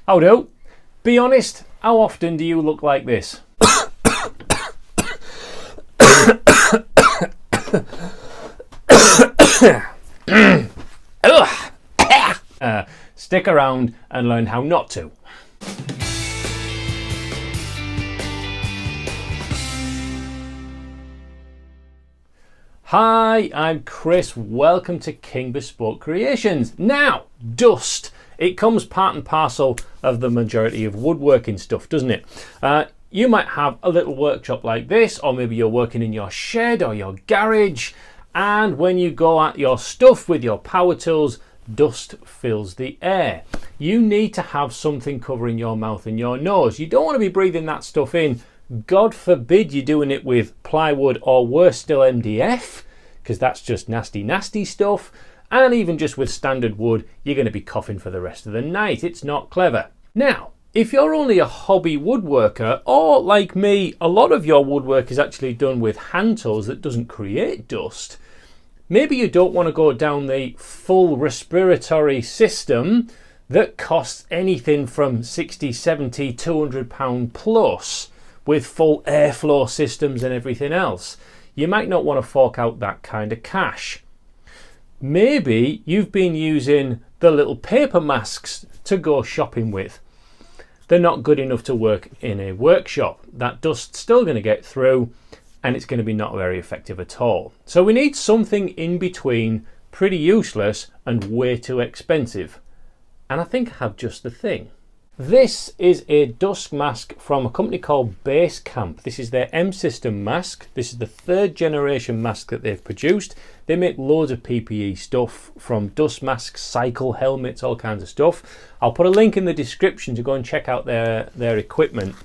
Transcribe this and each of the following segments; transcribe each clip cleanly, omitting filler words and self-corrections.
How do? Be honest, how often do you look like this? Stick around and learn how not to. Hi, I'm Chris. Welcome to King Bespoke Creations. Now, dust. It comes part and parcel of the majority of woodworking stuff, doesn't it? You might have a little workshop like this, or maybe you're working in your shed or your garage, and when you go at your stuff with your power tools, dust fills the air. You need to have something covering your mouth and your nose. You don't want to be breathing that stuff in. God forbid you're doing it with plywood or worse still MDF, because that's just nasty, nasty stuff. And even just with standard wood, you're going to be coughing for the rest of the night. It's not clever. Now, if you're only a hobby woodworker, or like me, a lot of your woodwork is actually done with hand tools that doesn't create dust, maybe you don't want to go down the full respiratory system that costs anything from 60, 70, 200 pound plus with full airflow systems and everything else. You might not want to fork out that kind of cash. Maybe you've been using the little paper masks to go shopping with. They're not good enough to work in a workshop. That dust's still going to get through and it's going to be not very effective at all. So we need something in between, pretty useless and way too expensive. And I think I have just the thing. This is a dust mask from a company called Basecamp. This is their M System mask. This is the 3rd generation mask that they've produced. They make loads of PPE stuff, from dust masks, cycle helmets, all kinds of stuff. I'll put a link in the description to go and check out their equipment.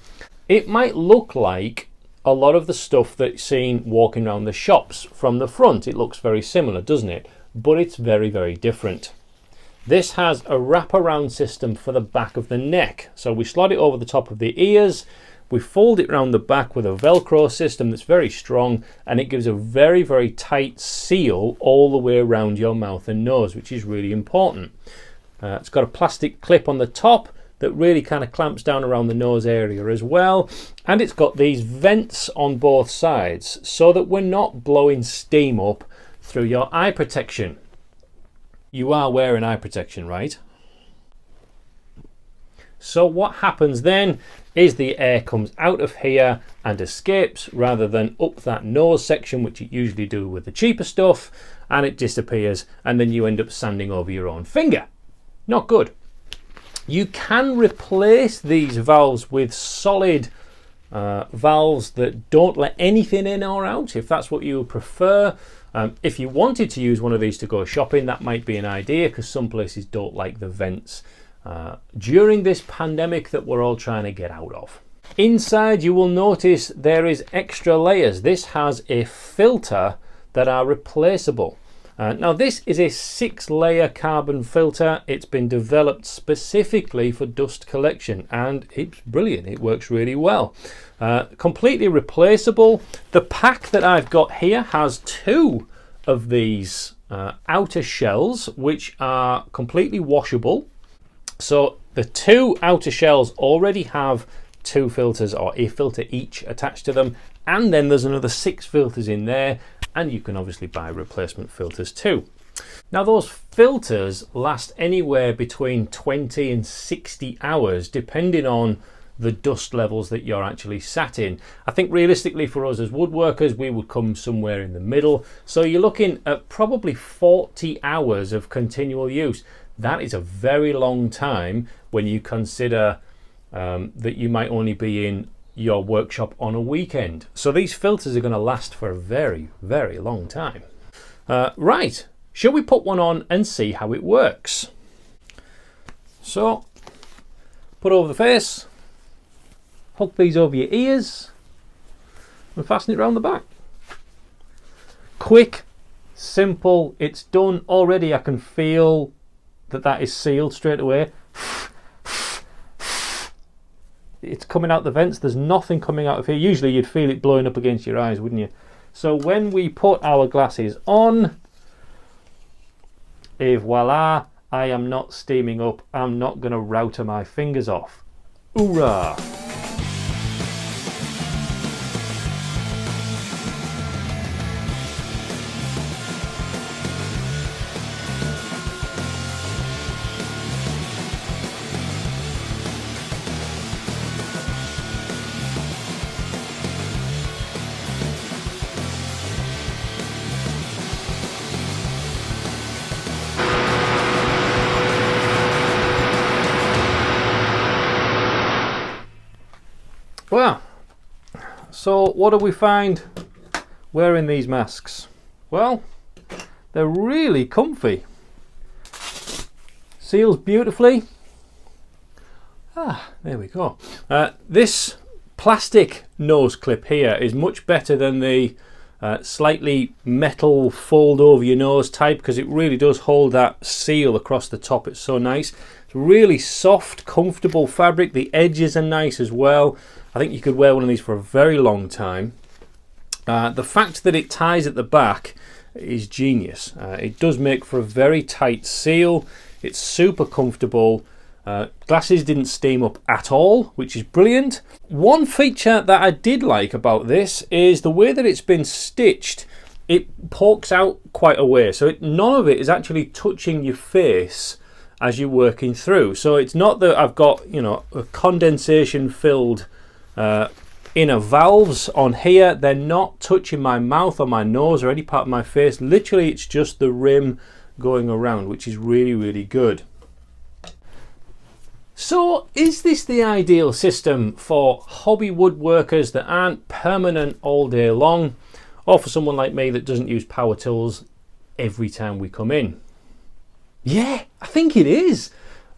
It might look like a lot of the stuff that's seen walking around the shops from the front. It looks very similar, doesn't it? But it's very, very different. This has a wraparound system for the back of the neck. So we slot it over the top of the ears, we fold it around the back with a Velcro system that's very strong, and it gives a very, very tight seal all the way around your mouth and nose, which is really important. It's got a plastic clip on the top that really kind of clamps down around the nose area as well. And it's got these vents on both sides so that we're not blowing steam up through your eye protection. You are wearing eye protection, right? So what happens then is the air comes out of here and escapes rather than up that nose section, which you usually do with the cheaper stuff, and it disappears and then you end up sanding over your own finger. Not good. You can replace these valves with solid valves that don't let anything in or out, if that's what you prefer. If you wanted to use one of these to go shopping, that might be an idea, because some places don't like the vents during this pandemic that we're all trying to get out of. Inside, you will notice there is extra layers. This has a filter that are replaceable. Now this is a 6-layer carbon filter. It's been developed specifically for dust collection and it's brilliant. It works really well. Completely replaceable. The pack that I've got here has 2 of these outer shells, which are completely washable. So the 2 outer shells already have 2 filters, or a filter each, attached to them, and then there's another 6 filters in there, and you can obviously buy replacement filters too. Now those filters last anywhere between 20 and 60 hours depending on the dust levels that you're actually sat in. I think realistically for us as woodworkers, we would come somewhere in the middle. So you're looking at probably 40 hours of continual use. That is a very long time when you consider that you might only be in your workshop on a weekend. So these filters are going to last for a very, very long time. Right, shall we put one on and see how it works? So, put over the face, hook these over your ears, and fasten it around the back. Quick, simple, it's done already. I can feel that is sealed straight away. It's coming out the vents. There's nothing coming out of here. Usually you'd feel it blowing up against your eyes, wouldn't you? So when we put our glasses on, et voila, I am not steaming up. I'm not going to router my fingers off. Hoorah! Well, so what do we find wearing these masks? Well, they're really comfy. Seals beautifully. There we go. This plastic nose clip here is much better than the slightly metal fold over your nose type, because it really does hold that seal across the top. It's so nice. It's really soft, comfortable fabric. The edges are nice as well. I think you could wear one of these for a very long time. The fact that it ties at the back is genius. It does make for a very tight seal. It's super comfortable. Glasses didn't steam up at all, which is brilliant. One feature that I did like about this is the way that it's been stitched. It pokes out quite a way, so none of it is actually touching your face as you're working through. So it's not that I've got, you know, a condensation filled inner valves on here. They're not touching my mouth or my nose or any part of my face. Literally, it's just the rim going around, which is really, really good. So is this the ideal system for hobby woodworkers that aren't permanent all day long, or for someone like me that doesn't use power tools every time we come in? Yeah, I think it is.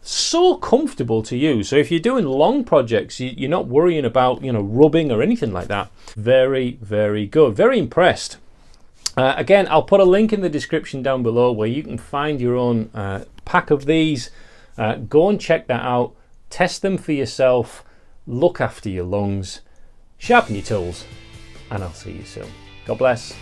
So comfortable to use. So if you're doing long projects, you're not worrying about, you know, rubbing or anything like that. Very, very good. Very impressed. Again, I'll put a link in the description down below where you can find your own pack of these. Go and check that out. Test them for yourself. Look after your lungs. Sharpen your tools. And I'll see you soon. God bless.